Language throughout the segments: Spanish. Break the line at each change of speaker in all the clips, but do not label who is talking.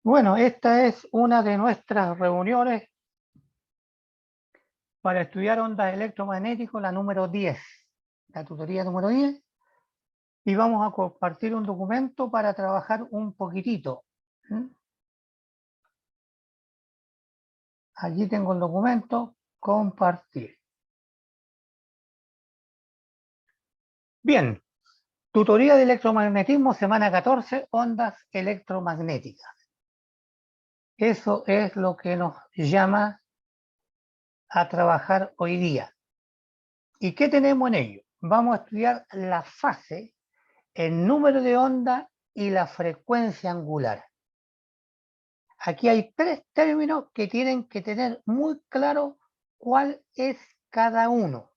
Bueno, esta es una de nuestras reuniones para estudiar ondas electromagnéticas, la número 10, la tutoría número 10, y vamos a compartir un documento para trabajar un poquitito. Allí tengo el documento, compartir. Bien, tutoría de electromagnetismo, semana 14, ondas electromagnéticas. Eso es lo que nos llama a trabajar hoy día. ¿Y qué tenemos en ello? Vamos a estudiar la fase, el número de onda y la frecuencia angular. Aquí hay tres términos que tienen que tener muy claro cuál es cada uno.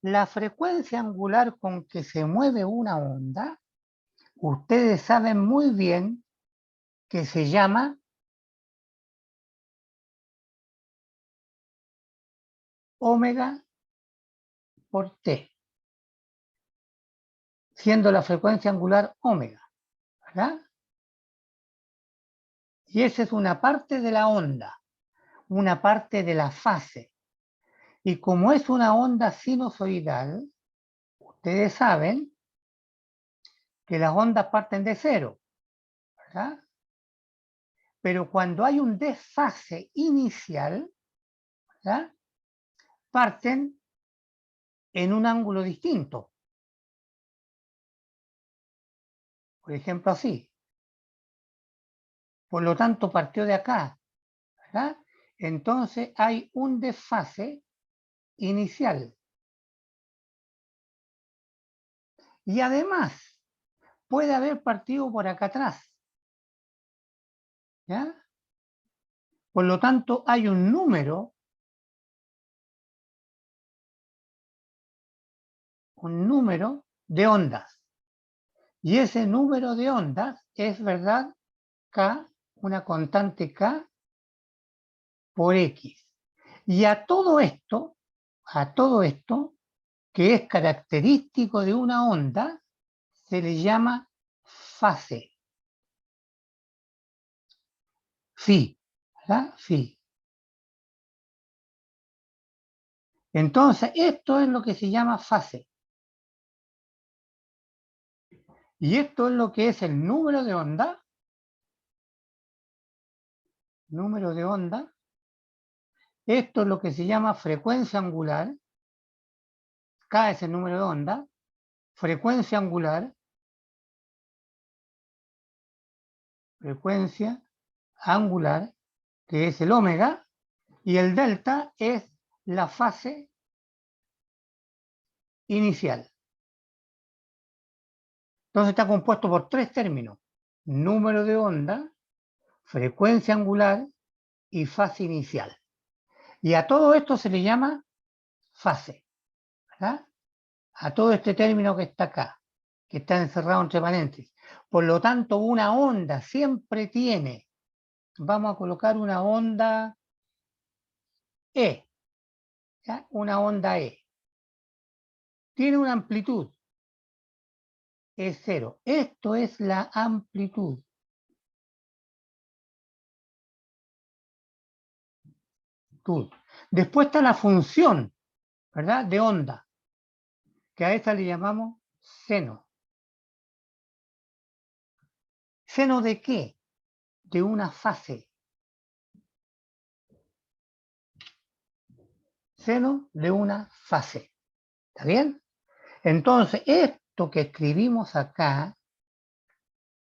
La frecuencia angular con que se mueve una onda, ustedes saben muy bien que se llama omega por T, siendo la frecuencia angular omega, ¿verdad? Y esa es una parte de la onda, una parte de la fase. Y como es una onda sinusoidal, ustedes saben que las ondas parten de cero, ¿verdad? Pero cuando hay un desfase inicial, ¿verdad?, parten en un ángulo distinto. Por ejemplo, así. Por lo tanto, partió de acá, ¿verdad? Entonces hay un desfase inicial. Y además, puede haber partido por acá atrás, ¿ya? Por lo tanto, hay un número de ondas. Y ese número de ondas es, ¿verdad?, K, una constante K por X. Y a todo esto, que es característico de una onda, se le llama fase. Phi, ¿verdad? Phi. Entonces, esto es lo que se llama fase. Y esto es lo que es el número de onda. Esto es lo que se llama frecuencia angular. K es el número de onda. Frecuencia angular, que es el omega, y el delta es la fase inicial. Entonces está compuesto por tres términos: número de onda, frecuencia angular y fase inicial. Y a todo esto se le llama fase, ¿verdad? A todo este término que está acá, que está encerrado entre paréntesis. Por lo tanto, una onda siempre tiene, vamos a colocar una onda E, ¿ya? Una onda E. Tiene una amplitud, es cero. Esto es la amplitud. Después está la función, ¿verdad?, de onda, que a esta le llamamos seno. ¿Seno de qué? De una fase. Seno de una fase. ¿Está bien? Entonces, esto que escribimos acá,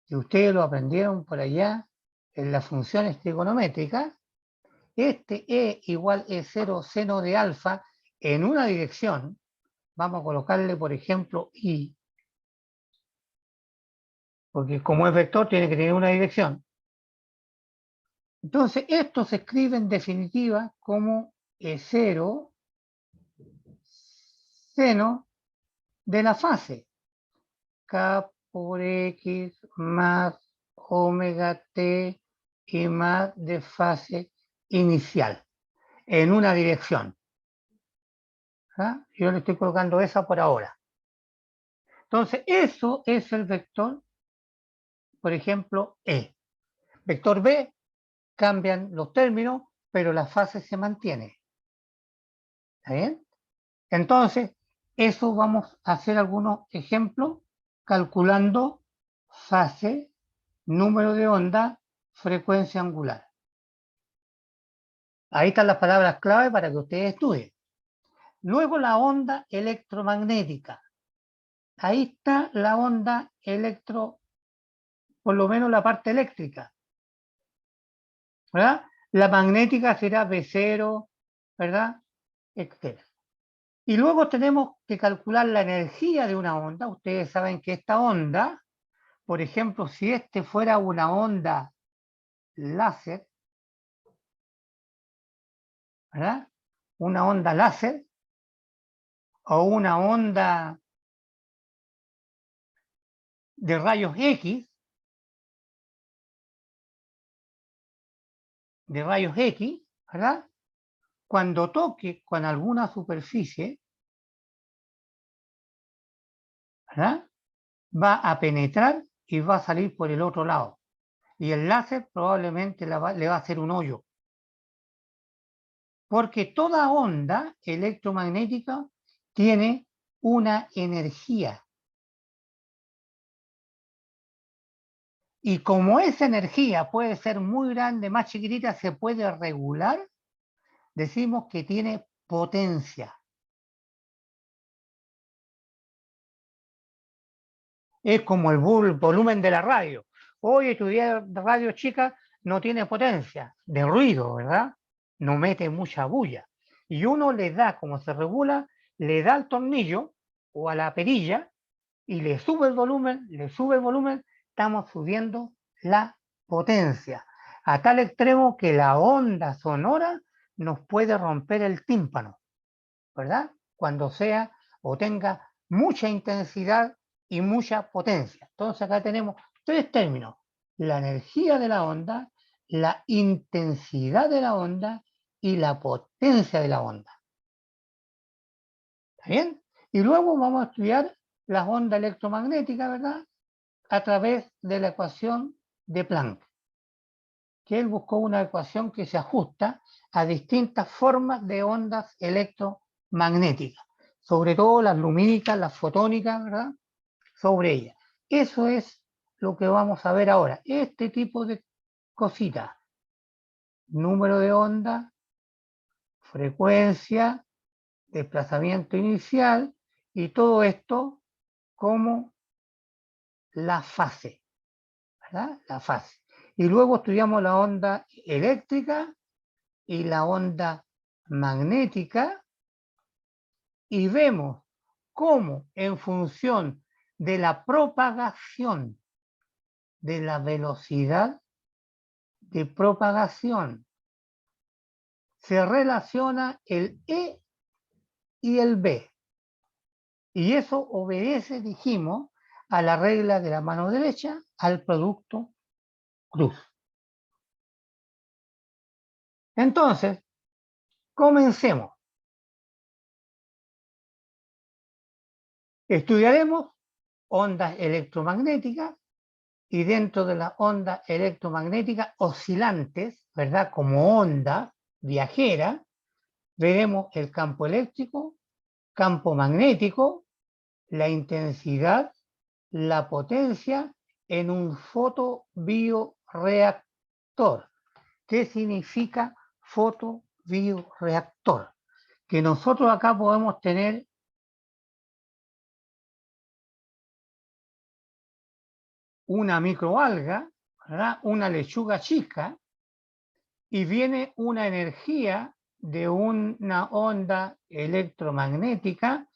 que ustedes lo aprendieron por allá en las funciones trigonométricas, este E igual E0 seno de alfa en una dirección, vamos a colocarle, por ejemplo, I, porque como es vector tiene que tener una dirección. Entonces, esto se escribe en definitiva como E0 seno de la fase, K por X más omega T y más de fase inicial, en una dirección. ¿Ah? Yo le estoy colocando esa por ahora. Entonces, eso es el vector, por ejemplo, E. Vector B, cambian los términos, pero la fase se mantiene. ¿Está bien? Entonces, eso vamos a hacer algunos ejemplos calculando fase, número de onda, frecuencia angular. Ahí están las palabras clave para que ustedes estudien. Luego la onda electromagnética. Ahí está la onda por lo menos la parte eléctrica, ¿verdad? La magnética será B0, ¿verdad? Etcétera. Y luego tenemos que calcular la energía de una onda. Ustedes saben que esta onda, por ejemplo, si este fuera una onda láser, ¿verdad? Una onda láser o una onda de rayos X, ¿verdad? Cuando toque con alguna superficie, ¿verdad? Va a penetrar y va a salir por el otro lado. Y el láser probablemente le va a hacer un hoyo. Porque toda onda electromagnética tiene una energía. Y como esa energía puede ser muy grande, más chiquitita, se puede regular, decimos que tiene potencia. Es como el volumen de la radio. Hoy estudiar radio chica no tiene potencia, de ruido, ¿verdad? No mete mucha bulla. Y uno le da, como se regula, le da al tornillo o a la perilla y le sube el volumen, estamos subiendo la potencia. A tal extremo que la onda sonora nos puede romper el tímpano, ¿verdad? Cuando sea o tenga mucha intensidad y mucha potencia. Entonces acá tenemos tres términos: la energía de la onda, la intensidad de la onda y la potencia de la onda. ¿Está bien? Y luego vamos a estudiar las ondas electromagnéticas, ¿verdad? A través de la ecuación de Planck, que él buscó una ecuación que se ajusta a distintas formas de ondas electromagnéticas, sobre todo las lumínicas, las fotónicas, ¿verdad? Sobre ellas. Eso es lo que vamos a ver ahora. Este tipo de cositas: número de onda, frecuencia, desplazamiento inicial y todo esto como la fase, ¿verdad? La fase. Y luego estudiamos la onda eléctrica y la onda magnética y vemos cómo en función de la propagación, de la velocidad de propagación, se relaciona el E y el B. Y eso obedece, dijimos, a la regla de la mano derecha, al producto cruz. Entonces, comencemos. Estudiaremos ondas electromagnéticas y dentro de las ondas electromagnéticas oscilantes, ¿verdad? Como onda viajera, veremos el campo eléctrico, campo magnético, la intensidad, la potencia en un fotobioreactor. ¿Qué significa fotobioreactor? Que nosotros acá podemos tener una microalga, ¿verdad? Una lechuga chica, y viene una energía de una onda electromagnética,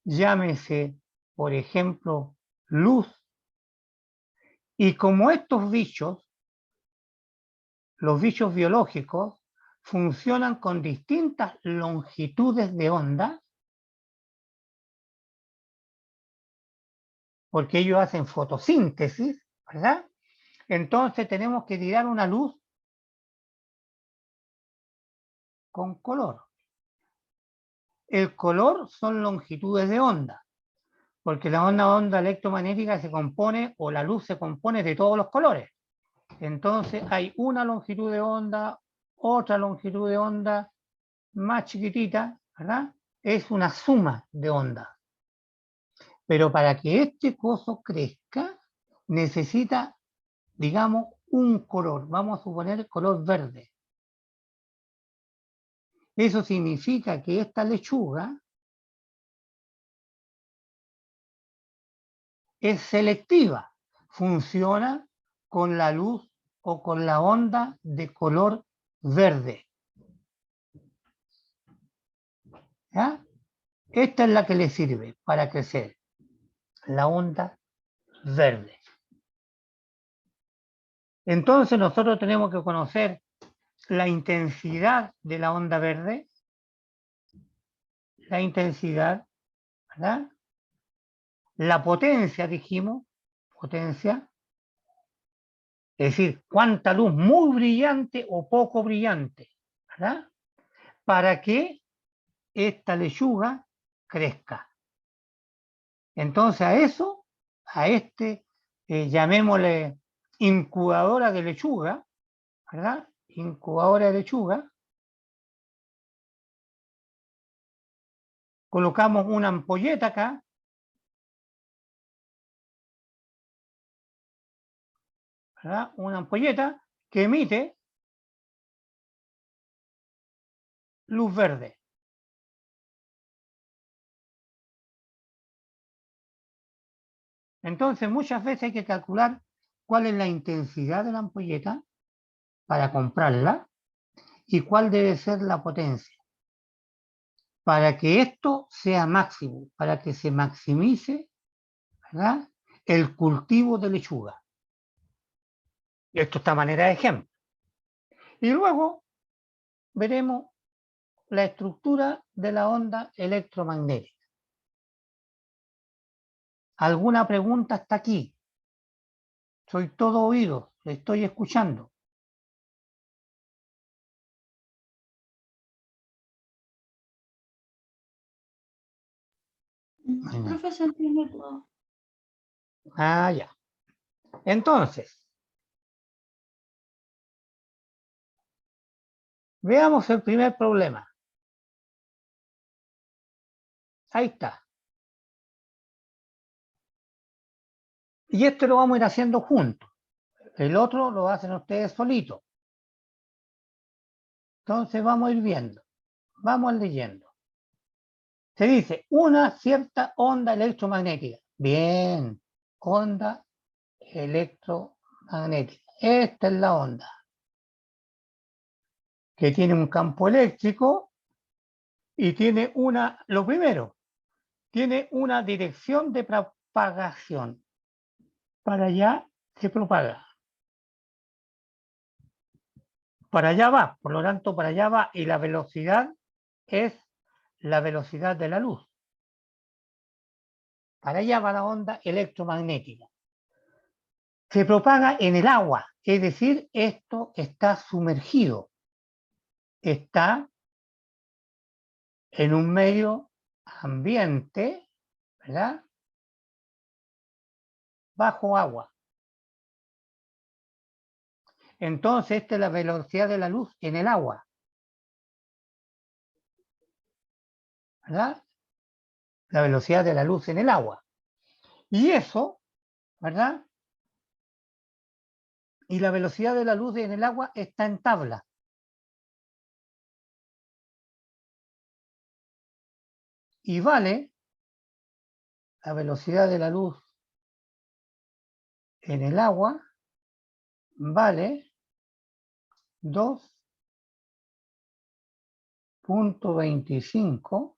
llámese, por ejemplo, luz, y como estos bichos, los bichos biológicos, funcionan con distintas longitudes de onda, porque ellos hacen fotosíntesis, ¿verdad? Entonces tenemos que tirar una luz con color. El color son longitudes de onda, porque la onda electromagnética se compone, o la luz se compone de todos los colores. Entonces hay una longitud de onda, otra longitud de onda más chiquitita, ¿verdad? Es una suma de ondas. Pero para que este coso crezca, necesita, digamos, un color. Vamos a suponer color verde. Eso significa que esta lechuga es selectiva, funciona con la luz o con la onda de color verde. ¿Ya? Esta es la que le sirve para crecer, la onda verde. Entonces nosotros tenemos que conocer la intensidad de la onda verde, la intensidad, ¿verdad? La potencia, dijimos, potencia, es decir, cuánta luz muy brillante o poco brillante, ¿verdad? Para que esta lechuga crezca. Entonces a eso, a este, llamémosle incubadora de lechuga, ¿verdad? Incubadora de lechuga, colocamos una ampolleta acá, ¿verdad? Una ampolleta que emite luz verde. Entonces muchas veces hay que calcular cuál es la intensidad de la ampolleta para comprarla y cuál debe ser la potencia para que esto sea máximo, para que se maximice, ¿verdad?, el cultivo de lechuga. Esto está a manera de ejemplo. Y luego veremos la estructura de la onda electromagnética. ¿Alguna pregunta hasta aquí? Soy todo oído, le estoy escuchando.
Profesor, entiende todo.
Ah, ya. Entonces, veamos el primer problema. Ahí está. Y este lo vamos a ir haciendo juntos. El otro lo hacen ustedes solitos. Entonces vamos a ir viendo. Vamos leyendo. Se dice una cierta onda electromagnética. Bien, onda electromagnética. Esta es la onda que tiene un campo eléctrico y tiene lo primero, tiene una dirección de propagación. Para allá se propaga. Para allá va, por lo tanto, para allá va y la velocidad es la velocidad de la luz. Para allá va la onda electromagnética. Se propaga en el agua, es decir, esto está sumergido, está en un medio ambiente, ¿verdad?, bajo agua. Entonces, esta es la velocidad de la luz en el agua, ¿verdad? La velocidad de la luz en el agua. Y eso, ¿verdad? Y la velocidad de la luz en el agua está en tabla. Y vale la velocidad de la luz en el agua, vale 2.25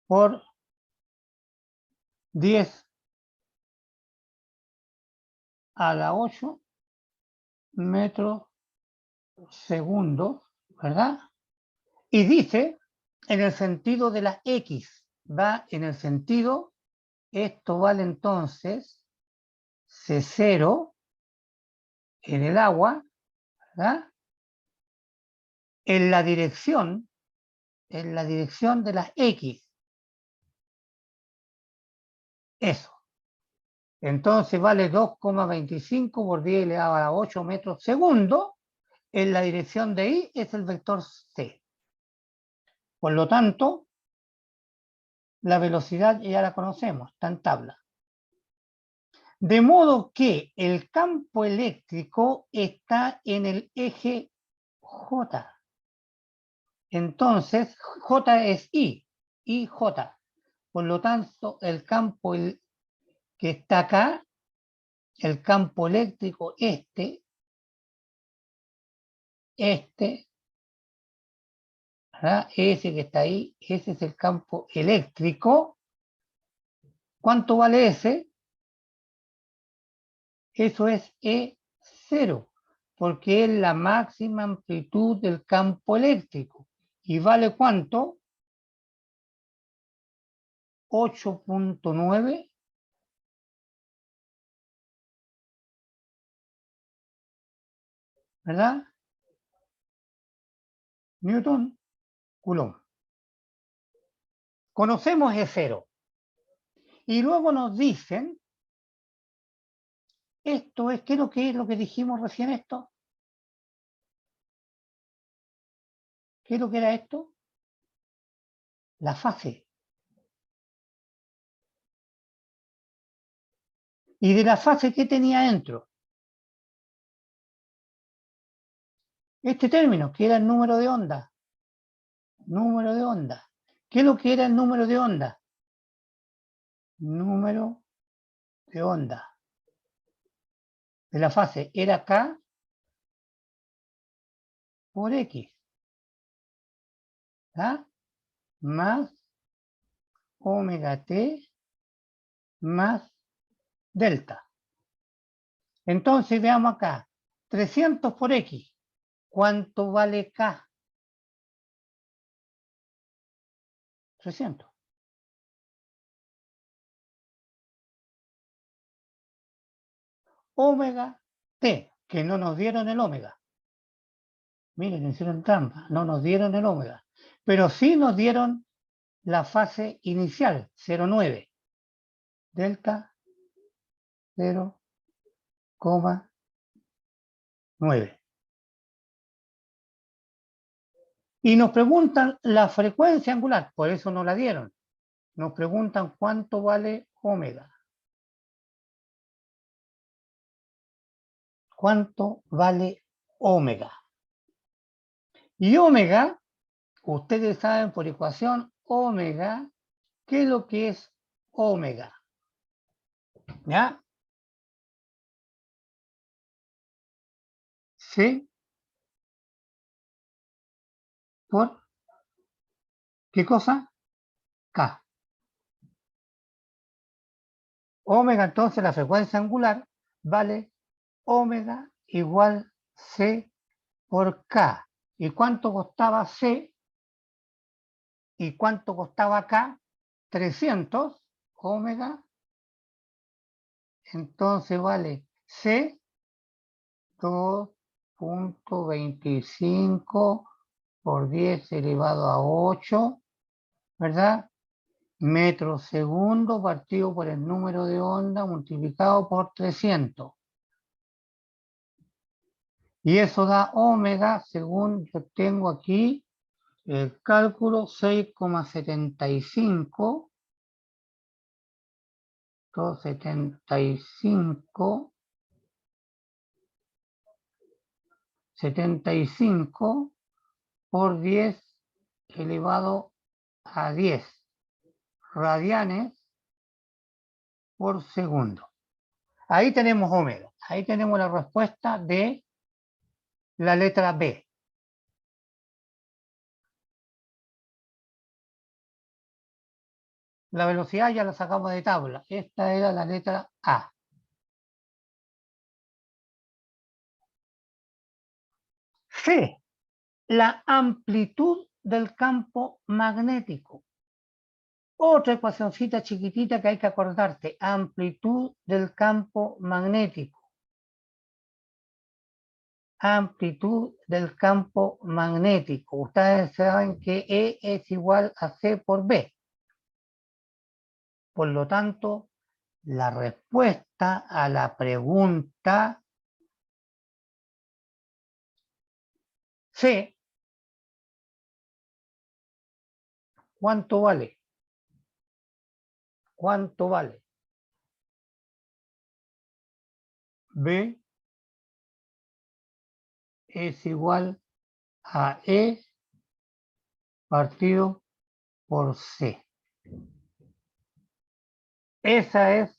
por 10 a la 8 metros segundos, ¿verdad? Y dice en el sentido de la X, va en el sentido, esto vale entonces C0 en el agua, ¿verdad?, en la dirección de la X. Eso. Entonces vale 2,25 por 10 elevado a la 8 metros segundo. En la dirección de I es el vector C. Por lo tanto, la velocidad ya la conocemos, está en tabla. De modo que el campo eléctrico está en el eje J. Entonces, J es I, J. Por lo tanto, el campo que está acá, el campo eléctrico ¿verdad? Ese que está ahí, ese es el campo eléctrico. ¿Cuánto vale ese? Eso es E0, porque es la máxima amplitud del campo eléctrico. ¿Y vale cuánto? 8.9. ¿Verdad? Newton Coulomb. Conocemos E0. Y luego nos dicen, esto es, ¿qué es lo que dijimos recién esto? ¿Qué es lo que era esto? La fase. ¿Y de la fase qué tenía dentro? Este término, que era el número de onda. Número de onda. ¿Qué es lo que era el número de onda? Número de onda de la fase era K por X. ¿Ah? Más omega T más delta. Entonces veamos acá. 300 por X. ¿Cuánto vale K? 300. Omega T, que no nos dieron el omega. Miren, hicieron trampa, no nos dieron el omega. Pero sí nos dieron la fase inicial, 0,9. Delta 0,9. Y nos preguntan la frecuencia angular, por eso no la dieron. Nos preguntan cuánto vale omega. ¿Cuánto vale omega? Y omega, ustedes saben por ecuación omega, ¿qué es lo que es omega? ¿Ya? C por, ¿qué cosa? K. Omega, entonces la frecuencia angular vale omega igual C por K. ¿Y cuánto costaba C? ¿Y cuánto costaba K? 300 omega. Entonces vale C 2.25 por 10 elevado a 8, ¿verdad? Metros segundo partido por el número de onda multiplicado por 300. Y eso da omega, según yo tengo aquí el cálculo, 6,75, 75 por 10 elevado a 10 radianes por segundo. Ahí tenemos omega. Ahí tenemos la respuesta de la letra B. La velocidad ya la sacamos de tabla. Esta era la letra A. C. La amplitud del campo magnético. Otra ecuacióncita chiquitita que hay que acordarte. Amplitud del campo magnético. Amplitud del campo magnético. Ustedes saben que E es igual a C por B. Por lo tanto, la respuesta a la pregunta C. ¿Cuánto vale? ¿Cuánto vale? B es igual a E partido por C. Esa es,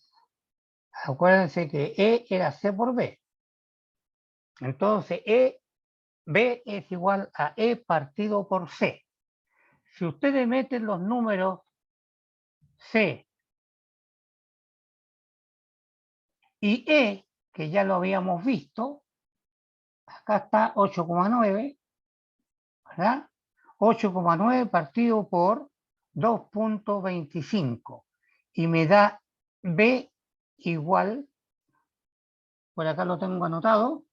acuérdense que E era C por B. Entonces, B es igual a E partido por C. Si ustedes meten los números C y E, que ya lo habíamos visto, acá está 8,9, ¿verdad? 8,9 partido por 2,25 y me da B igual, por acá lo tengo anotado,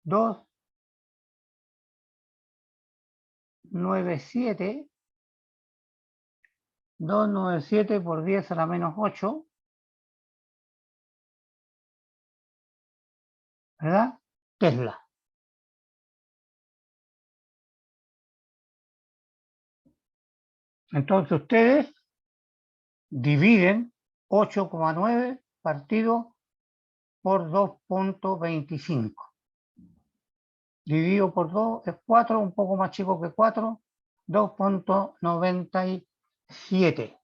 297 por 10 a la menos 8, ¿verdad? Tesla. Entonces ustedes dividen 8,9 partido por 2,25. Dividido por 2 es 4, un poco más chico que 4, 2,97.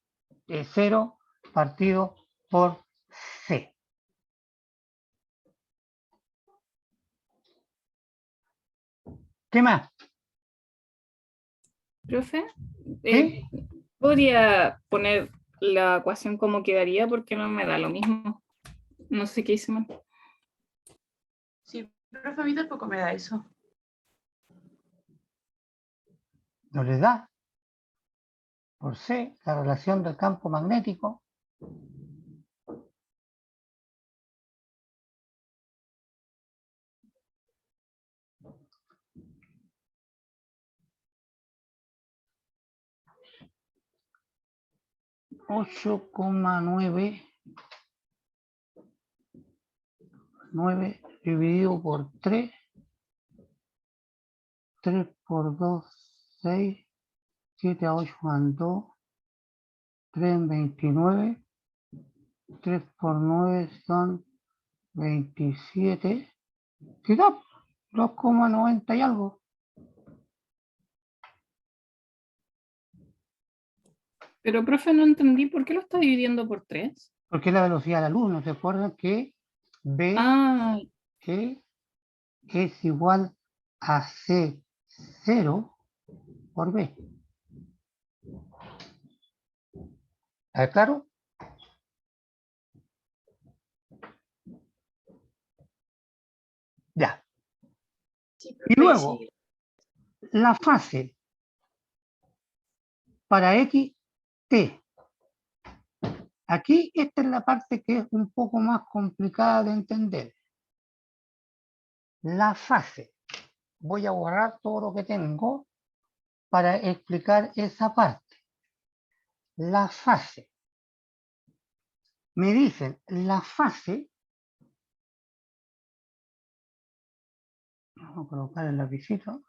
0 partido por C. ¿Qué más?
Profe,
¿Sí?
¿podría poner la ecuación como quedaría? Porque no me da lo mismo. No sé qué hice mal.
Sí, profe, a mí tampoco me da eso.
¿No les da? Por C, la relación del campo magnético. $8,9 dividido por 3, 3 por 2, 6, 7 a 8 van 2, 3 en 29, 3 por 9 son 27, ¿qué da? 2,90 y algo.
Pero, profe, no entendí por qué lo está dividiendo por 3.
Porque es la velocidad de la luz, ¿no se acuerdan que B
Ah,
es igual a C0 por B? ¿Está claro? Ya.
Sí,
Y
profe,
luego,
sí.
la fase para X, T. Aquí esta es la parte que es un poco más complicada de entender. La fase. Voy a borrar todo lo que tengo para explicar esa parte. La fase. Me dicen, la fase, vamos a colocar el lapicito.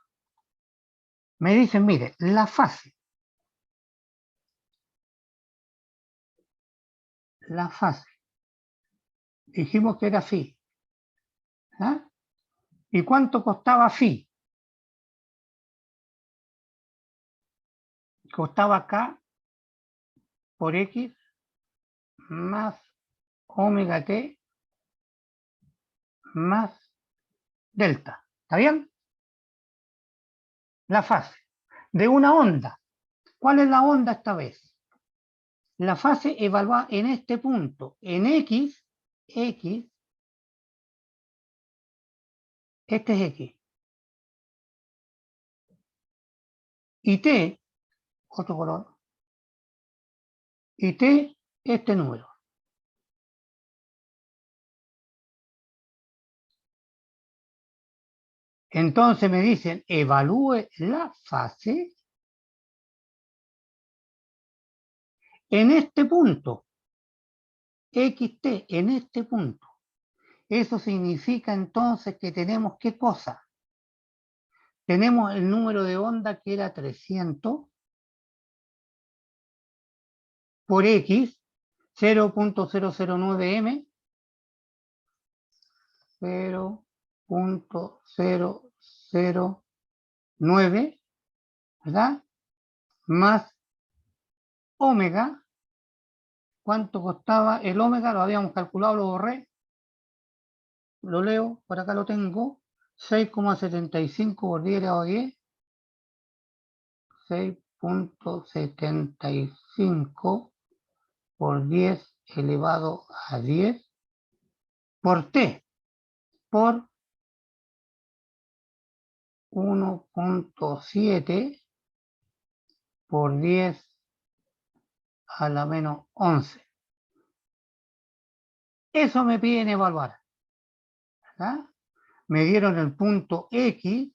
Me dicen, mire, la fase. La fase. Dijimos que era phi. ¿Ah? ¿Y cuánto costaba phi? Costaba K por X más omega T más delta. ¿Está bien? La fase de una onda. ¿Cuál es la onda esta vez? La fase evaluada en este punto, en X, este es X. Y T, otro color, y T, este número. Entonces me dicen, evalúe la fase en este punto, xt en este punto. Eso significa entonces que tenemos ¿qué cosa? Tenemos el número de onda que era 300 por x, 0.009m, 0.009, ¿verdad? Más omega. ¿Cuánto costaba el omega? Lo habíamos calculado, lo borré. Lo leo, por acá lo tengo. 6,75 por 10 elevado a 10. 6.75 por 10 elevado a 10 por t, por 1.7 por 10 a la menos 11. Eso me piden evaluar, ¿verdad? Me dieron el punto X,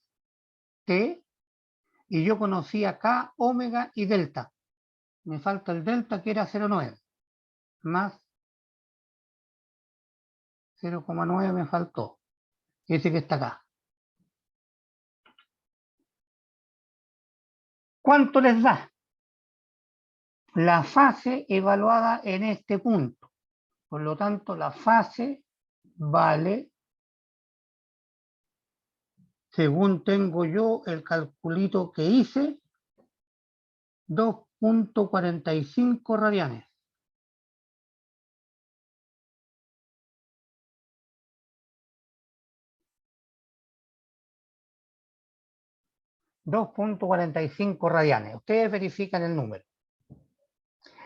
T, y yo conocía K, omega y delta. Me falta el delta que era 0,9, más 0,9 me faltó. Ese que está acá. ¿Cuánto les da? La fase evaluada en este punto. Por lo tanto, la fase vale, según tengo yo el calculito que hice, 2.45 radianes. radianes. Ustedes verifican el número.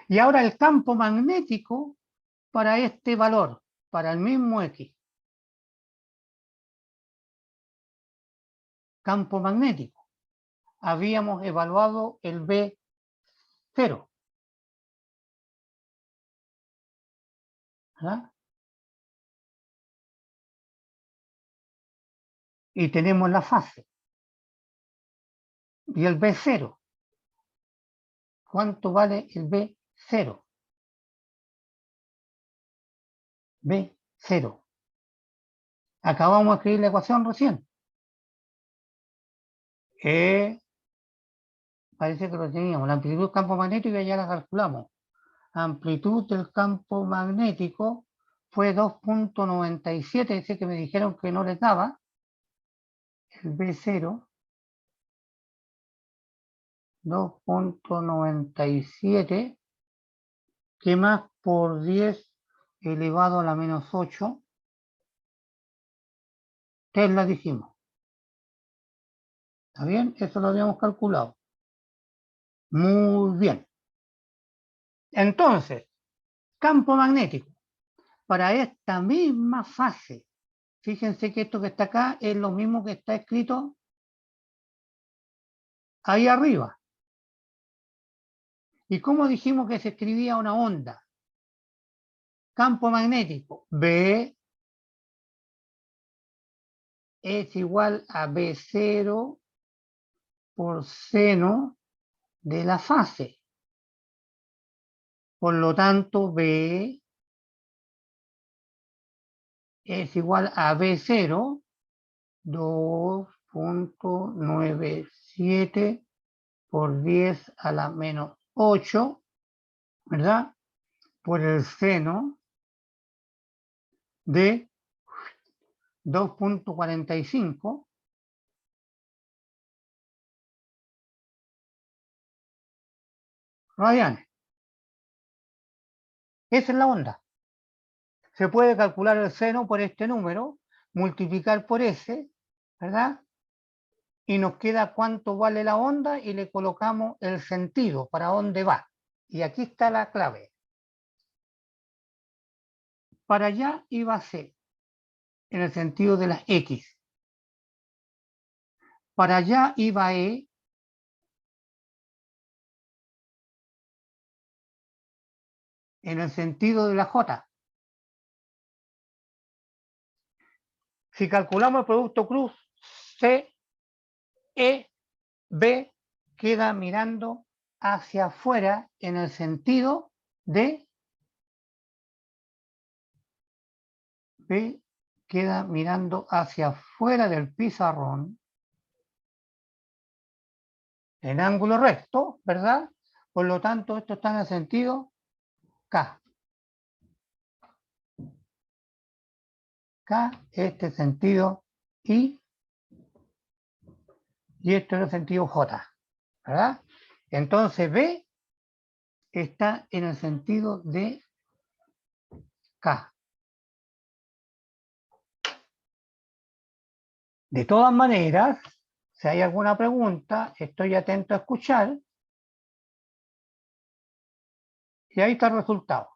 Y ahora el campo magnético para este valor, para el mismo X. Campo magnético. Habíamos evaluado el B0. ¿Verdad? Y tenemos la fase. Y el B0. ¿Cuánto vale el B0? B0. Acabamos de escribir la ecuación recién. Parece que lo teníamos. La amplitud del campo magnético ya la calculamos. Amplitud del campo magnético fue 2.97, ese que me dijeron que no les daba. El B0, 2.97, que más por 10 elevado a la menos 8, Tesla dijimos. ¿Está bien? Eso lo habíamos calculado. Muy bien. Entonces, campo magnético. Para esta misma fase, fíjense que esto que está acá es lo mismo que está escrito ahí arriba. ¿Y cómo dijimos que se escribía una onda? Campo magnético. B es igual a B0 por seno de la fase. Por lo tanto, B es igual a B0, 2.97 por 10 a la menos 8, ¿verdad? Por el seno de 2.45 radianes. Esa es la onda. Se puede calcular el seno por este número, multiplicar por ese, ¿verdad? Y nos queda cuánto vale la onda y le colocamos el sentido, para dónde va. Y aquí está la clave. Para allá iba C, en el sentido de las X. Para allá iba E, en el sentido de la J. Si calculamos el producto cruz, C, E, B queda mirando hacia afuera en el sentido de P queda mirando hacia afuera del pizarrón en ángulo recto, ¿verdad? Por lo tanto, esto está en el sentido K. K, este sentido I, y este es el sentido J, ¿verdad? Entonces B está en el sentido de K. De todas maneras, si hay alguna pregunta, estoy atento a escuchar. Y ahí está el resultado.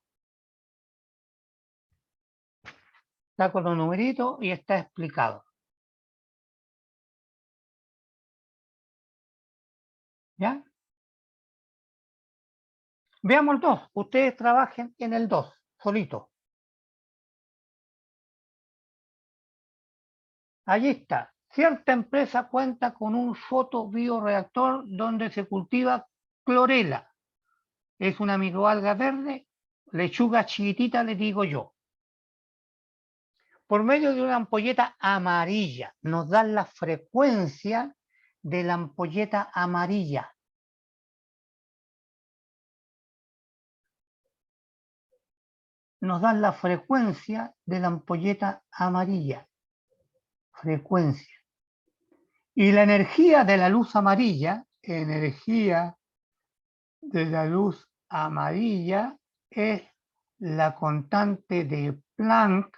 Está con los numeritos y está explicado. ¿Ya? Veamos el 2. Ustedes trabajen en el 2, solito. Allí está. Cierta empresa cuenta con un fotobioreactor donde se cultiva clorela. Es una microalga verde, lechuga chiquitita, le digo yo. Por medio de una ampolleta amarilla, nos dan la frecuencia de la ampolleta amarilla. Nos dan la frecuencia de la ampolleta amarilla. Frecuencia. Y la energía de la luz amarilla, energía de la luz amarilla es la constante de Planck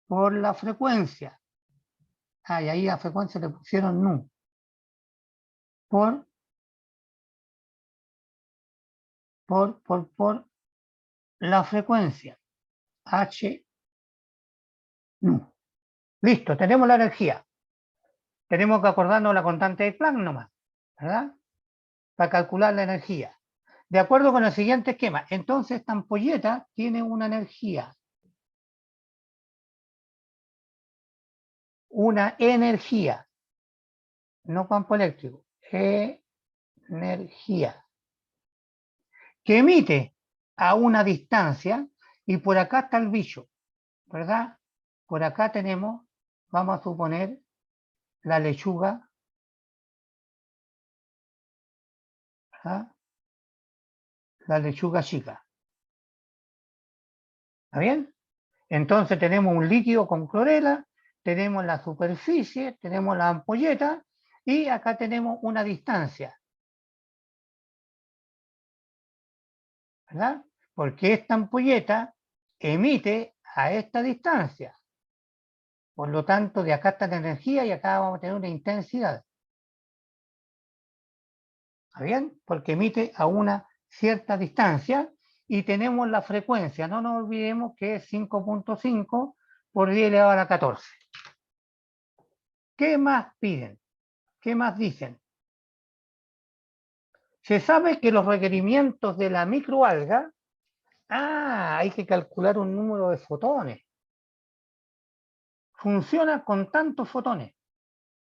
por la frecuencia. Ah, y ahí la frecuencia le pusieron nu. Por la frecuencia. H nu. Listo, tenemos la energía. Tenemos que acordarnos la constante de Planck nomás, ¿verdad? Para calcular la energía. De acuerdo con el siguiente esquema. Entonces, esta ampolleta tiene una energía. Una energía. No campo eléctrico. Energía. Que emite a una distancia y por acá está el bicho, ¿verdad? Por acá tenemos, vamos a suponer, la lechuga, ¿verdad? La lechuga chica. ¿Está bien? Entonces tenemos un líquido con clorela, tenemos la superficie, tenemos la ampolleta y acá tenemos una distancia, ¿verdad? Porque esta ampolleta emite a esta distancia. Por lo tanto, de acá está la energía y acá vamos a tener una intensidad. ¿Está bien? Porque emite a una cierta distancia y tenemos la frecuencia. No nos olvidemos que es 5.5 por 10 elevado a la 14. ¿Qué más piden? ¿Qué más dicen? Se sabe que los requerimientos de la microalga, hay que calcular un número de fotones. Funciona con tantos fotones.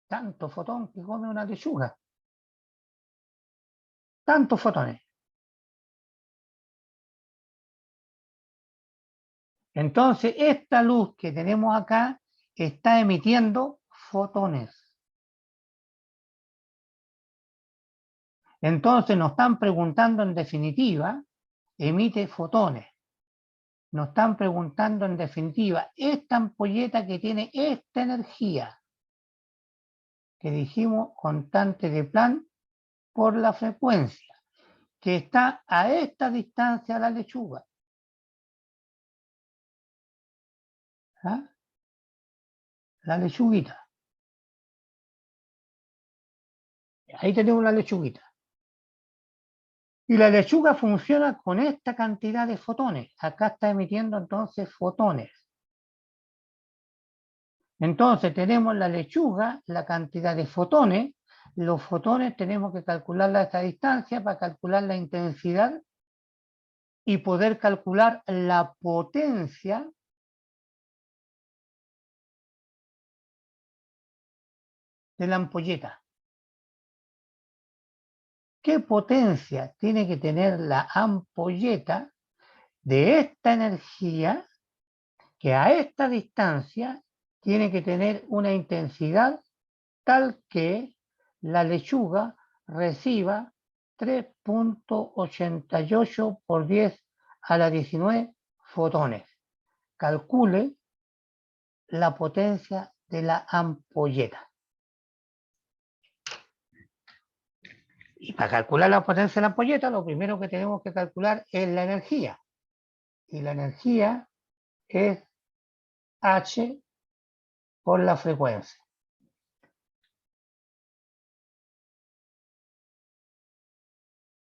Tanto fotón que come una lechuga. Tantos fotones. Entonces, esta luz que tenemos acá está emitiendo fotones. Entonces, nos están preguntando en definitiva, emite fotones. Nos están preguntando en definitiva, esta ampolleta que tiene esta energía, que dijimos constante de Planck por la frecuencia, que está a esta distancia la lechuga. ¿Ah? La lechuguita. Ahí tenemos la lechuguita. Y la lechuga funciona con esta cantidad de fotones. Acá está emitiendo entonces fotones. Entonces tenemos la lechuga, la cantidad de fotones. Los fotones tenemos que calcularla a esta distancia para calcular la intensidad y poder calcular la potencia de la ampolleta. ¿Qué potencia tiene que tener la ampolleta de esta energía que a esta distancia tiene que tener una intensidad tal que la lechuga reciba 3.88 por 10 a la 19 fotones. Calcule la potencia de la ampolleta. Y para calcular la potencia de la ampolleta, lo primero que tenemos que calcular es la energía. Y la energía es H por la frecuencia.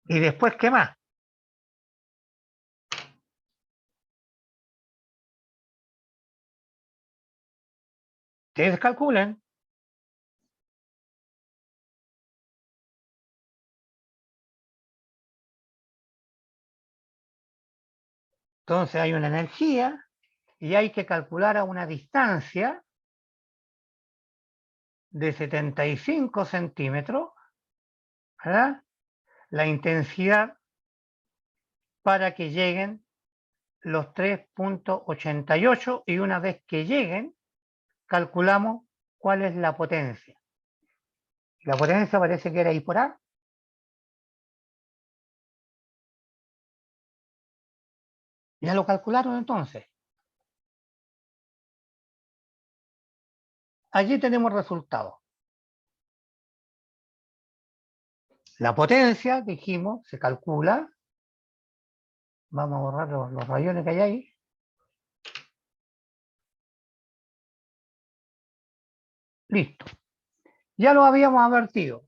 Y después, ¿qué más? Ustedes calculen. Entonces hay una energía y hay que calcular a una distancia de 75 centímetros, ¿verdad? La intensidad para que lleguen los 3.88 y una vez que lleguen, calculamos cuál es la potencia. La potencia parece que era I por A. ¿Ya lo calcularon entonces? Allí tenemos resultados. La potencia, dijimos, se calcula. Vamos a borrar los rayones que hay ahí. Listo. Ya lo habíamos advertido.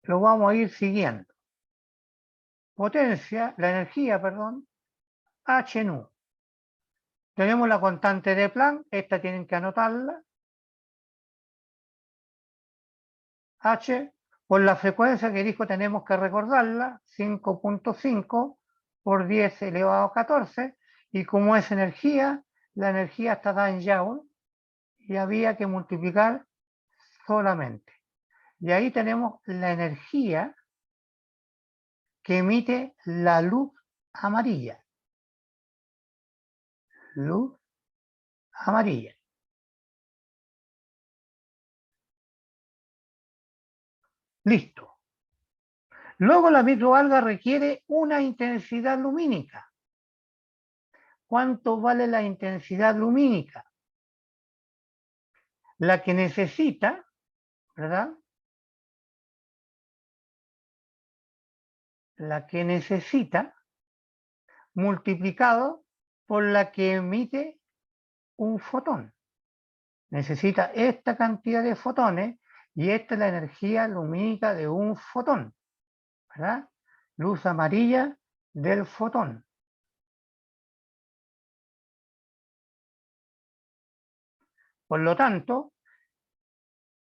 Lo vamos a ir siguiendo. Potencia, la energía, perdón, H nu. Tenemos la constante de Planck, esta tienen que anotarla. H por la frecuencia que dijo tenemos que recordarla, 5.5 por 10 elevado a 14, y como es energía, la energía está dada en Joule y había que multiplicar solamente. Y ahí tenemos la energía que emite la luz amarilla. Luz amarilla. Listo. Luego la microalga requiere una intensidad lumínica. ¿Cuánto vale la intensidad lumínica? La que necesita, ¿verdad? La que necesita multiplicado por la que emite un fotón. Necesita esta cantidad de fotones y esta es la energía lumínica de un fotón, ¿verdad? Luz amarilla del fotón. Por lo tanto,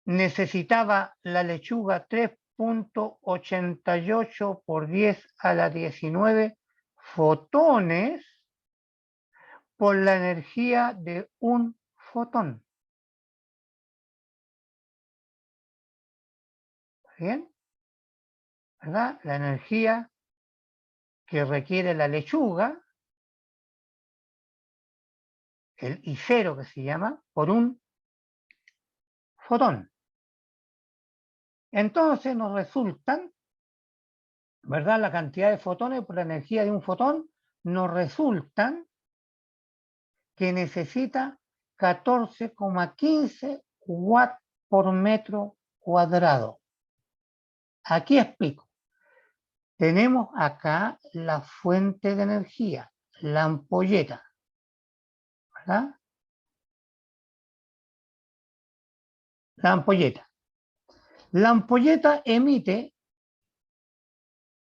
necesitaba la lechuga 3.88 por 10 a la 19 fotones por la energía de un fotón. ¿Bien? ¿Verdad? La energía que requiere la lechuga, el I0 que se llama, por un fotón. Entonces nos resultan, ¿verdad? La cantidad de fotones por la energía de un fotón nos resultan que necesita 14,15 watts por metro cuadrado. Aquí explico. Tenemos acá la fuente de energía, la ampolleta, ¿verdad? La ampolleta. La ampolleta emite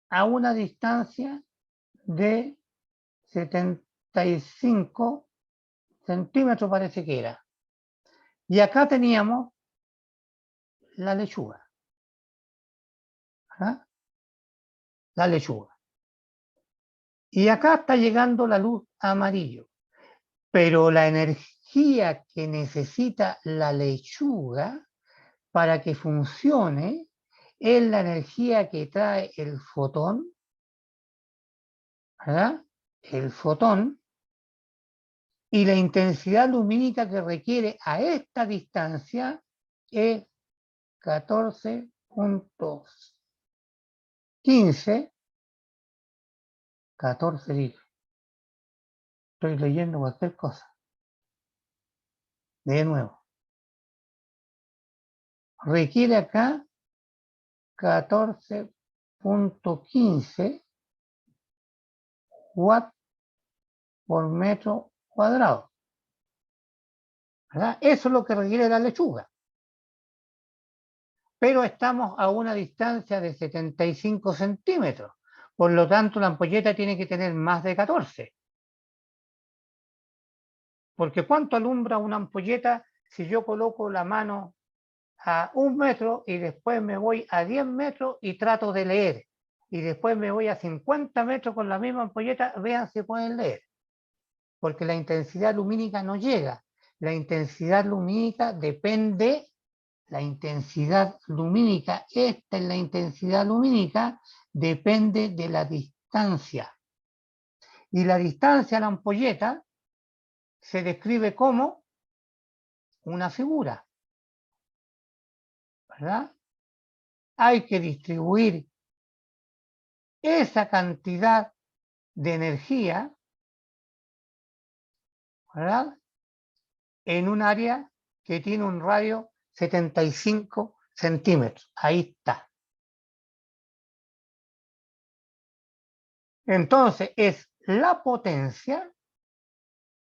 a una distancia de 75 centímetros, parece que era. Y acá teníamos la lechuga, ¿verdad? La lechuga. Y acá está llegando la luz amarillo. Pero la energía que necesita la lechuga para que funcione es la energía que trae el fotón, ¿verdad? El fotón, y la intensidad lumínica que requiere a esta distancia es 14.15, 14 digo. Estoy leyendo cualquier cosa. De nuevo. Requiere acá 14.15 watts por metro cuadrado, ¿verdad? Eso es lo que requiere la lechuga. Pero estamos a una distancia de 75 centímetros. Por lo tanto, la ampolleta tiene que tener más de 14. Porque ¿cuánto alumbra una ampolleta si yo coloco la mano a 1 metro y después me voy a 10 metros y trato de leer? Y después me voy a 50 metros con la misma ampolleta, vean si pueden leer. Porque la intensidad lumínica no llega. La intensidad lumínica depende, la intensidad lumínica, esta es la intensidad lumínica, depende de la distancia. Y la distancia a la ampolleta se describe como una figura, ¿verdad? Hay que distribuir esa cantidad de energía, ¿verdad?, en un área que tiene un radio 75 centímetros. Ahí está. Entonces es la potencia,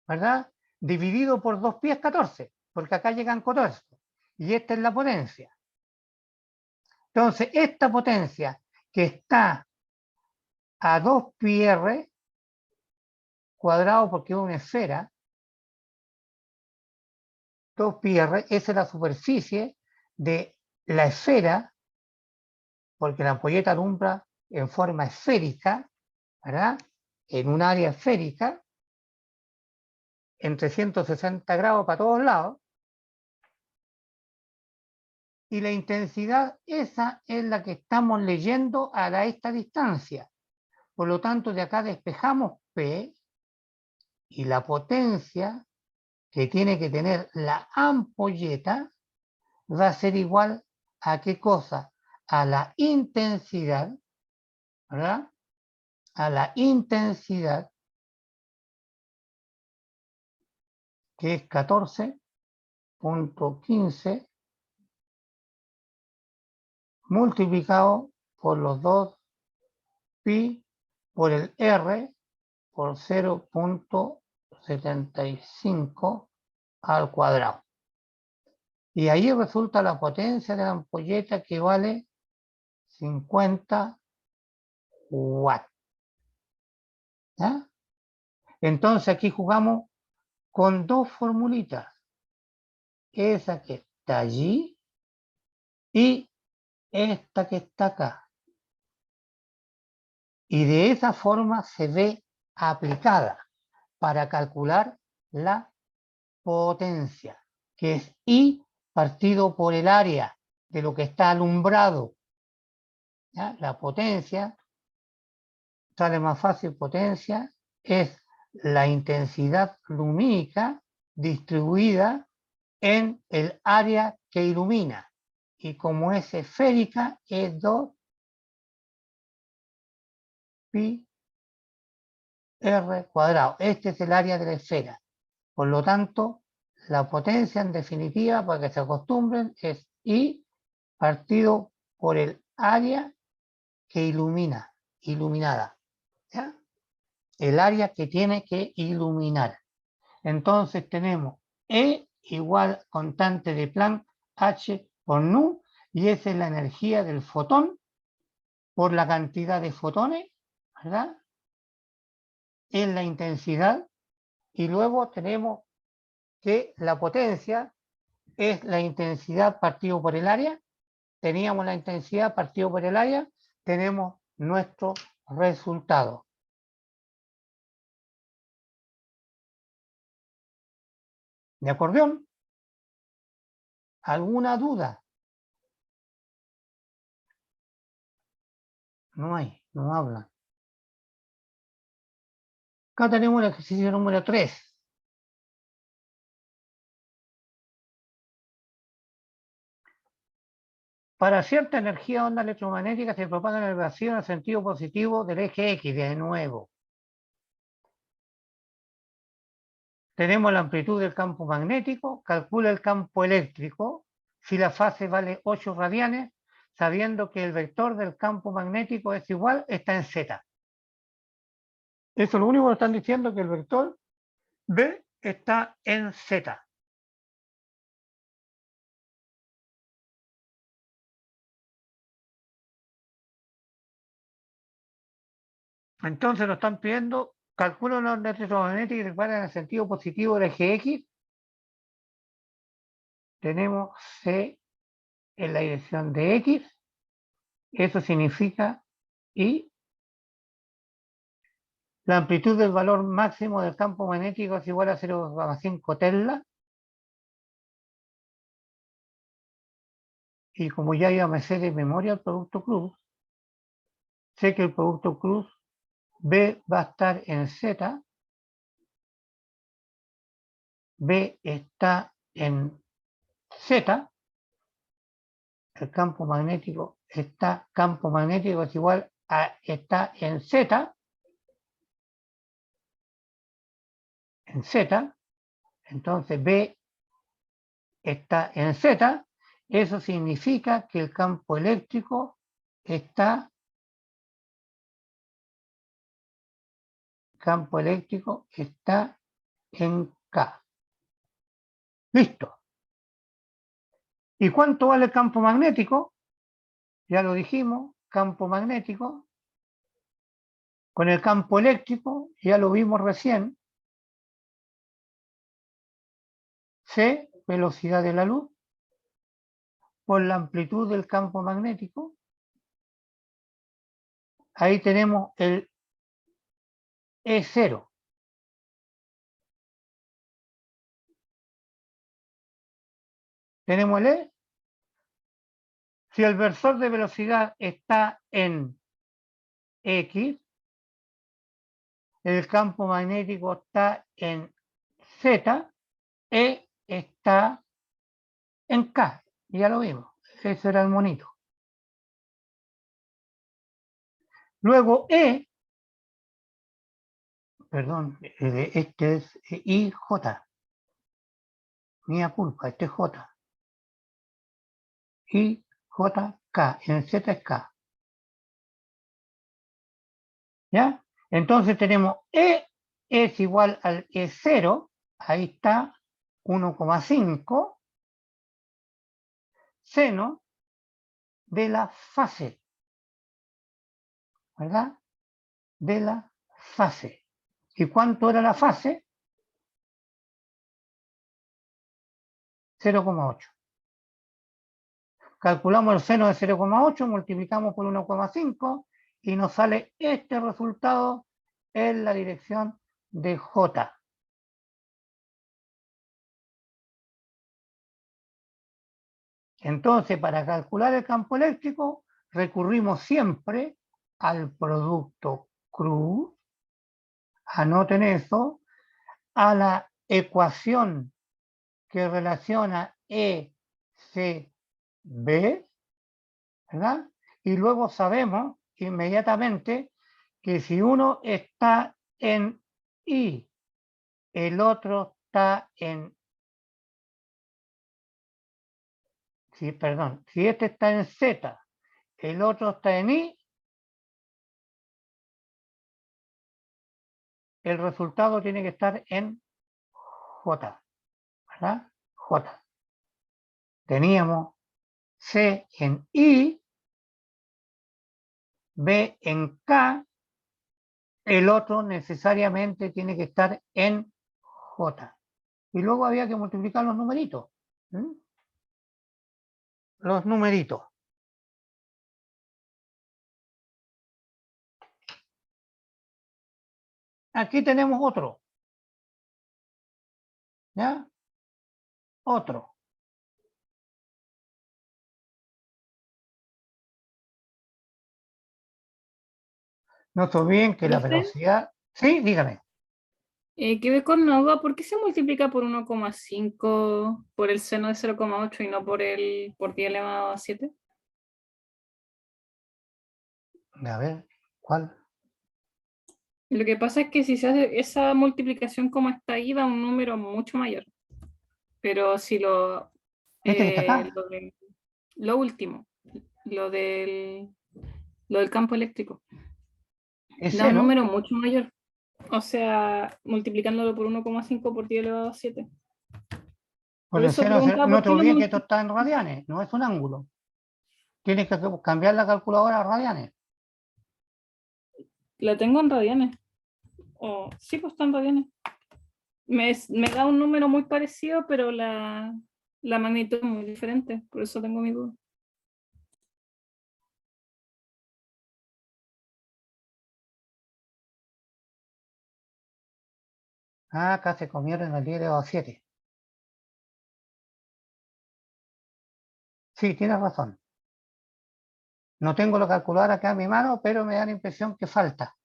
¿verdad?, dividido por 2 pi es 14, porque acá llegan 14. Y esta es la potencia. Entonces, esta potencia que está a 2 pi r cuadrado, porque es una esfera, 2 pi r, esa es la superficie de la esfera, porque la ampolleta alumbra en forma esférica, ¿verdad?, en un área esférica, en 360 grados para todos lados, y la intensidad, esa es la que estamos leyendo a esta distancia. Por lo tanto, de acá despejamos P, y la potencia que tiene que tener la ampolleta va a ser igual a ¿qué cosa? A la intensidad, ¿verdad? A la intensidad, que es 14.15 multiplicado por los 2 pi por el R por 0.75 al cuadrado. Y ahí resulta la potencia de la ampolleta, que vale 50 watts. ¿Ya? Entonces aquí jugamos con dos formulitas. Esa que está allí y esta que está acá. Y de esa forma se ve aplicada para calcular la potencia, que es I partido por el área de lo que está alumbrado. ¿Ya? La potencia, sale más fácil, potencia es la intensidad lumínica distribuida en el área que ilumina. Y como es esférica, es 2 pi r cuadrado. Este es el área de la esfera. Por lo tanto, la potencia en definitiva, para que se acostumbren, es I partido por el área que ilumina, iluminada. ¿Ya? El área que tiene que iluminar. Entonces tenemos E igual constante de Planck H por nu, y esa es la energía del fotón por la cantidad de fotones, ¿verdad?, en la intensidad. Y luego tenemos que la potencia es la intensidad partido por el área. Teníamos la intensidad partido por el área, tenemos nuestro resultado. ¿De acuerdo? ¿Alguna duda? No hay, no hablan. Acá tenemos el ejercicio número 3. Para cierta energía onda electromagnética se propaga en el vacío en el sentido positivo del eje X, de nuevo. Tenemos la amplitud del campo magnético, calcula el campo eléctrico, si la fase vale 8 radianes, sabiendo que el vector del campo magnético es igual, está en Z. Eso es lo único que están diciendo, que el vector B está en Z. Entonces nos están pidiendo, calcula una onda electromagnética y repara en el sentido positivo del eje X. Tenemos C en la dirección de X. Eso significa Y. La amplitud del valor máximo del campo magnético es igual a 0,5 Tesla. Y como ya me sé de memoria el producto cruz, sé que el producto cruz B va a estar en Z. B está en Z. El campo magnético es igual a está en Z. En Z. Entonces B está en Z. Eso significa que el campo eléctrico está en K. Listo. ¿Y cuánto vale el campo magnético? Ya lo dijimos, campo magnético. Con el campo eléctrico, ya lo vimos recién. C, velocidad de la luz, por la amplitud del campo magnético. Ahí tenemos el E0. Tenemos el E. Si el versor de velocidad está en X, el campo magnético está en Z, E está en K. Ya lo vimos. Ese era el monito. Luego E, perdón, este es IJ. Mía culpa, este es J. IJK, en Z es K. ¿Ya? Entonces tenemos E es igual al E0, ahí está, 1,5, seno de la fase, ¿verdad? De la fase. ¿Y cuánto era la fase? 0,8. Calculamos el seno de 0,8, multiplicamos por 1,5 y nos sale este resultado en la dirección de J. Entonces, para calcular el campo eléctrico, recurrimos siempre al producto cruz, anoten eso, a la ecuación que relaciona E, C, B, ¿verdad? Y luego sabemos inmediatamente que si uno está en I, el otro está en, si este está en Z, el otro está en I, el resultado tiene que estar en J, ¿verdad? J. Teníamos C en I, B en K, el otro necesariamente tiene que estar en J. Y luego había que multiplicar los numeritos. ¿Mm? Los numeritos. Aquí tenemos otro. ¿Ya? Otro. No se olviden que la
¿Profe?
velocidad... Sí, dígame.
Quedé con una duda, ¿por qué se multiplica por 1,5 por el seno de 0,8 y no por 10 elevado a 7?
A ver, ¿cuál?
Lo que pasa es que si se hace esa multiplicación como está ahí, da un número mucho mayor. Pero si
Este que está acá.
lo último, lo del, lo del campo eléctrico,
Es
da un
seno.
número mucho mayor. O sea, multiplicándolo por 1,5 por 10 elevado a 7.
Con
Por
el
eso
seno,
preguntaba
no
por
te
qué lo
olvides que esto
multiplican.
está en radianes, no es un ángulo. Tienes que cambiar la calculadora a radianes.
La tengo en radianes. Sí, pues está en radianes. Me da un número muy parecido, pero la magnitud es muy diferente. Por eso tengo mi duda.
Ah, acá se comieron el 10 elevado a 7. Sí, tienes razón. No tengo la calculadora acá en mi mano, pero me da la impresión que falta.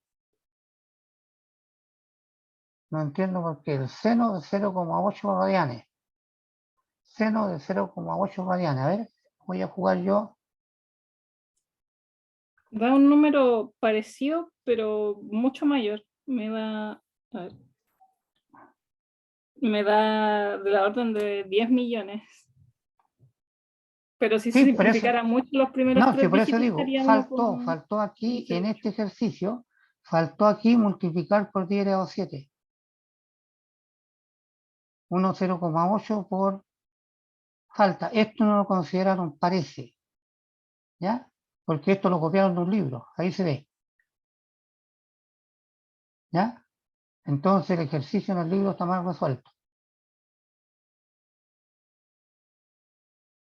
No entiendo por qué. El seno de 0,8 radianes. Seno de 0,8 radianes. A ver, voy a jugar yo.
Da un número parecido, pero mucho mayor. A ver, me da de la orden de 10 millones. Pero si se
Sí, por eso.
simplificara mucho los primeros
No, sí,
tres
por eso
dígitos,
digo,
estaría
faltó aquí en
1,08.
este ejercicio, faltó aquí multiplicar por 10 elevado a 7. 0,8 por falta. Esto no lo consideraron, parece, ¿ya? Porque esto lo copiaron de un libro, ahí se ve, ¿ya? Entonces el ejercicio en el libro está mal resuelto.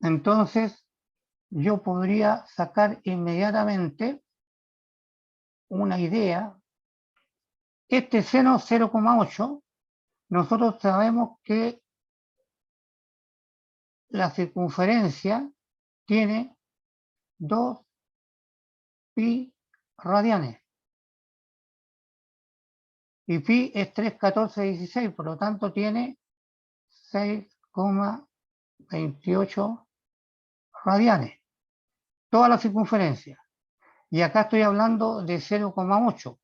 Entonces yo podría sacar inmediatamente una idea. Este seno 0,8, nosotros sabemos que la circunferencia tiene 2 pi radianes. Y pi es 3,1416, por lo tanto tiene 6,28 radianes. Toda la circunferencia. Y acá estoy hablando de 0,8.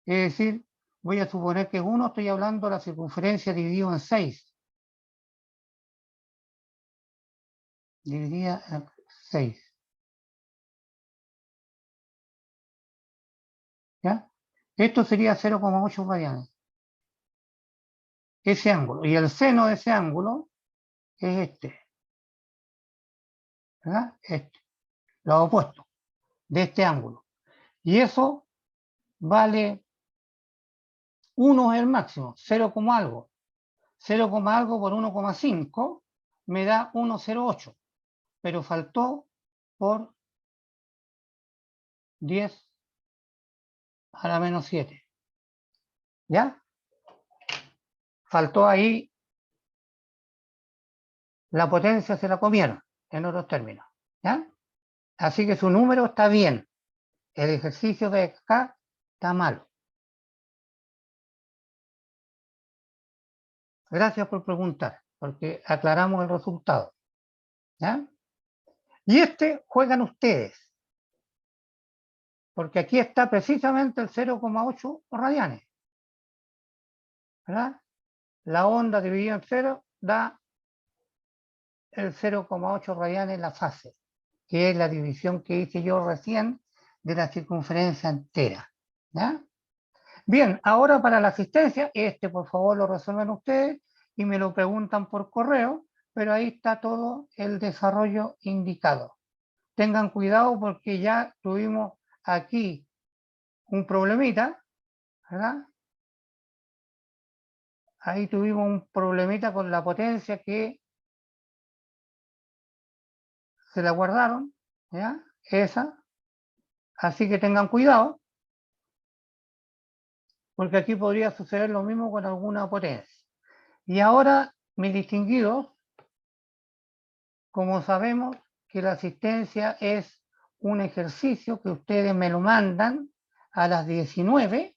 Es decir, voy a suponer que es 1, estoy hablando de la circunferencia dividido en 6. Dividida en 6. ¿Ya? Esto sería 0,8 radianes. Ese ángulo. Y el seno de ese ángulo es este. ¿Verdad? Este. Lo opuesto de este ángulo. Y eso vale 1 es el máximo, 0, algo. 0, algo por 1,5 me da 1,08. Pero faltó por 10 a la menos 7. ¿Ya? Faltó ahí, la potencia se la comieron, en otros términos. ¿Ya? Así que su número está bien. El ejercicio de acá está malo. Gracias por preguntar, porque aclaramos el resultado. ¿Ya? Y este juegan ustedes, porque aquí está precisamente el 0,8 radianes. ¿Verdad? La onda dividida en 0 da el 0,8 radianes la fase, que es la división que hice yo recién de la circunferencia entera. ¿Ya? Bien, ahora para la asistencia, por favor lo resuelven ustedes y me lo preguntan por correo, pero ahí está todo el desarrollo indicado. Tengan cuidado porque ya tuvimos aquí un problemita, ¿verdad? Ahí tuvimos un problemita con la potencia que se la guardaron, ¿ya? Esa. Así que tengan cuidado, porque aquí podría suceder lo mismo con alguna potencia. Y ahora, mis distinguidos, como sabemos que la asistencia es un ejercicio que ustedes me lo mandan a las 19,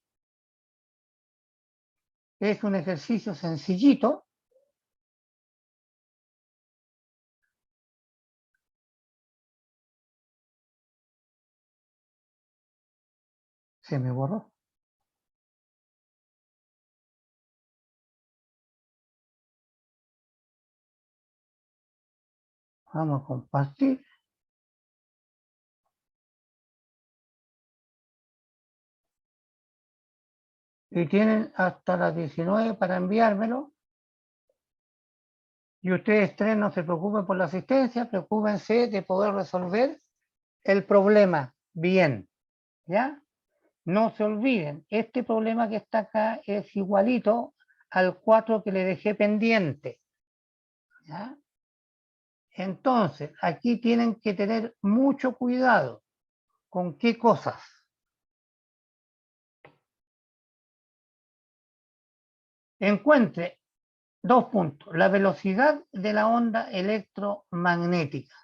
Es un ejercicio sencillito. Se me borró. Vamos a compartir. Y tienen hasta las 19 para enviármelo. Y ustedes tres no se preocupen por la asistencia, preocúpense de poder resolver el problema bien, ¿ya? No se olviden, este problema que está acá es igualito al 4 que le dejé pendiente, ¿ya? Entonces, aquí tienen que tener mucho cuidado con qué cosas. Encuentre 2 puntos, la velocidad de la onda electromagnética,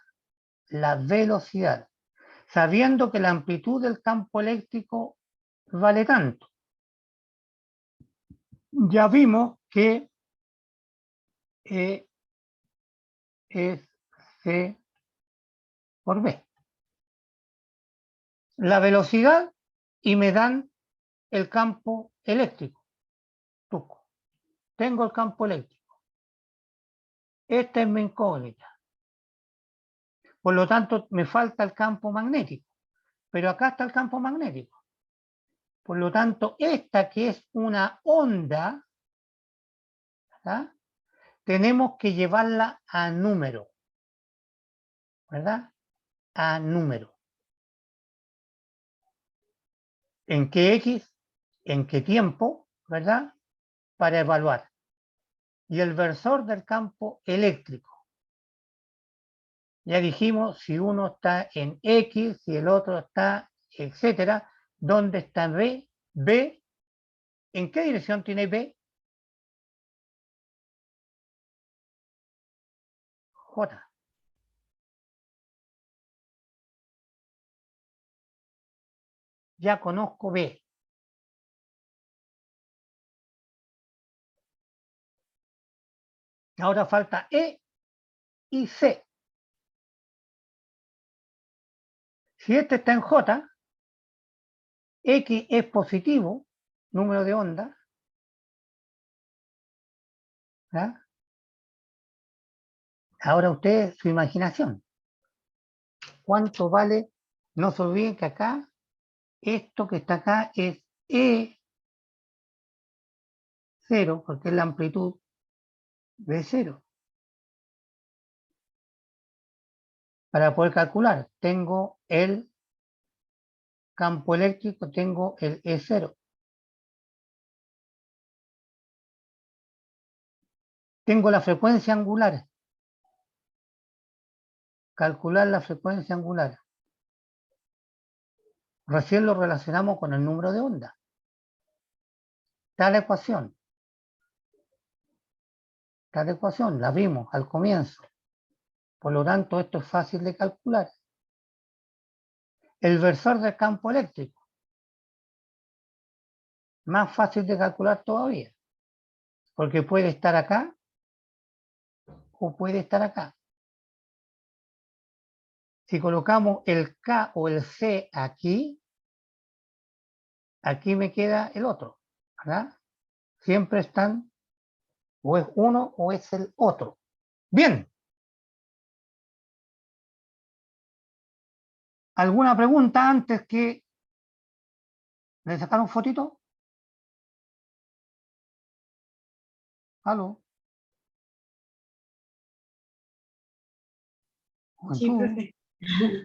la velocidad, sabiendo que la amplitud del campo eléctrico vale tanto. Ya vimos que es C por B. La velocidad y me dan el campo eléctrico. Tuco. Tengo el campo eléctrico. Esta es mi incógnita. Por lo tanto, me falta el campo magnético. Pero acá está el campo magnético. Por lo tanto, esta que es una onda, ¿verdad? Tenemos que llevarla a número, ¿verdad? A número. ¿En qué X? ¿En qué tiempo? ¿Verdad? Para evaluar. Y el versor del campo eléctrico. Ya dijimos si uno está en X, si el otro está, etcétera. ¿Dónde está B? B, ¿en qué dirección tiene B? J. Ya conozco B. Ahora falta E y C. Si este está en J, X es positivo, número de onda, ¿verdad? Ahora ustedes, su imaginación. ¿Cuánto vale? No se olviden que acá, esto que está acá es E0, porque es la amplitud de 0. Para poder calcular, tengo el campo eléctrico, tengo el E0. Tengo la frecuencia angular. Calcular la frecuencia angular. Recién lo relacionamos con el número de onda. Tal ecuación. Tal ecuación la vimos al comienzo. Por lo tanto, esto es fácil de calcular. El versor del campo eléctrico. Más fácil de calcular todavía. Porque puede estar acá o puede estar acá. Si colocamos el K o el C aquí, aquí me queda el otro, ¿verdad? Siempre están, o es uno o es el otro. Bien. ¿Alguna pregunta antes que le sacaron fotito? ¿Aló?
Sí, profe.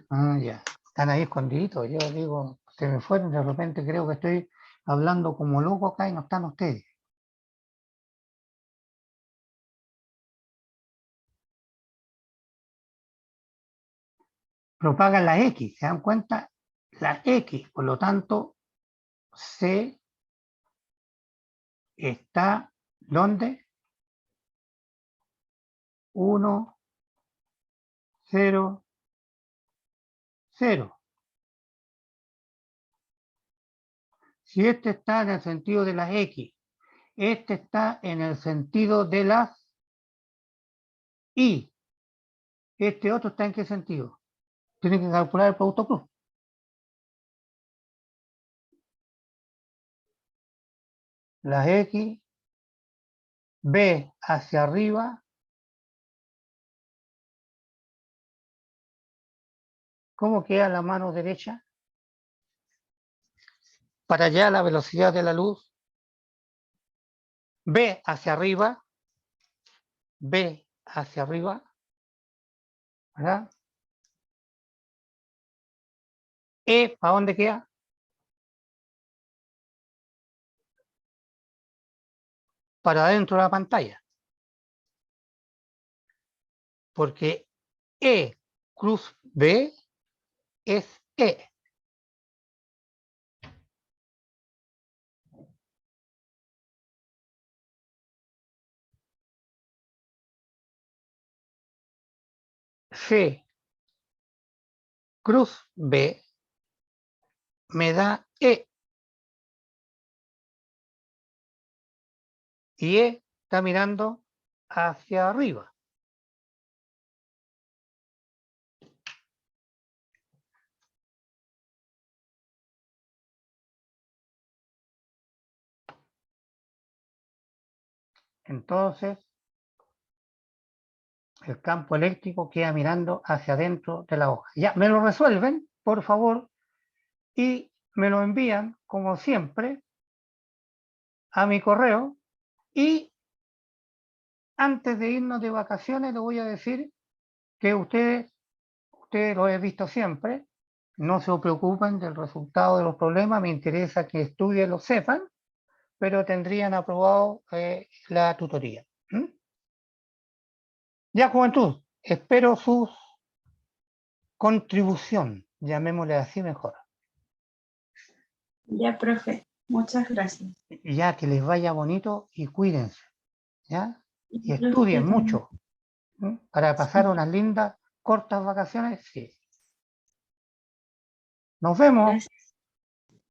Ah, ya. Están ahí escondiditos. Yo digo, se me fueron, de repente creo que estoy hablando como loco acá y no están ustedes. Propagan la X, ¿se dan cuenta? La X, por lo tanto, C está, ¿dónde? 1, 0, 0. Si este está en el sentido de la X Este está en el sentido de las y. Este otro está en qué sentido. Tienen que calcular el producto cruz. Las X, B hacia arriba. ¿Cómo queda la mano derecha? Para allá la velocidad de la luz. B hacia arriba. B hacia arriba. ¿Verdad? E, ¿para dónde queda? Para adentro de la pantalla. Porque E cruz B es E. C cruz B me da E. Y E está mirando hacia arriba. Entonces, el campo eléctrico queda mirando hacia adentro de la hoja. Ya, me lo resuelven, por favor, y me lo envían, como siempre, a mi correo. Y antes de irnos de vacaciones, le voy a decir que ustedes lo he visto siempre, no se preocupen del resultado de los problemas, me interesa que estudien, lo sepan, pero tendrían aprobado la tutoría. ¿Mm? Ya, juventud, espero su contribución, llamémosle así mejor.
Ya, profe. Muchas gracias.
Ya, que les vaya bonito y cuídense, ¿ya? Y
Usted
estudien
también.
mucho, ¿m? Para pasar unas lindas, cortas vacaciones, sí. Nos vemos.
Gracias.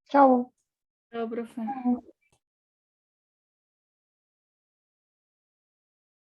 Chao.
Chao, profe.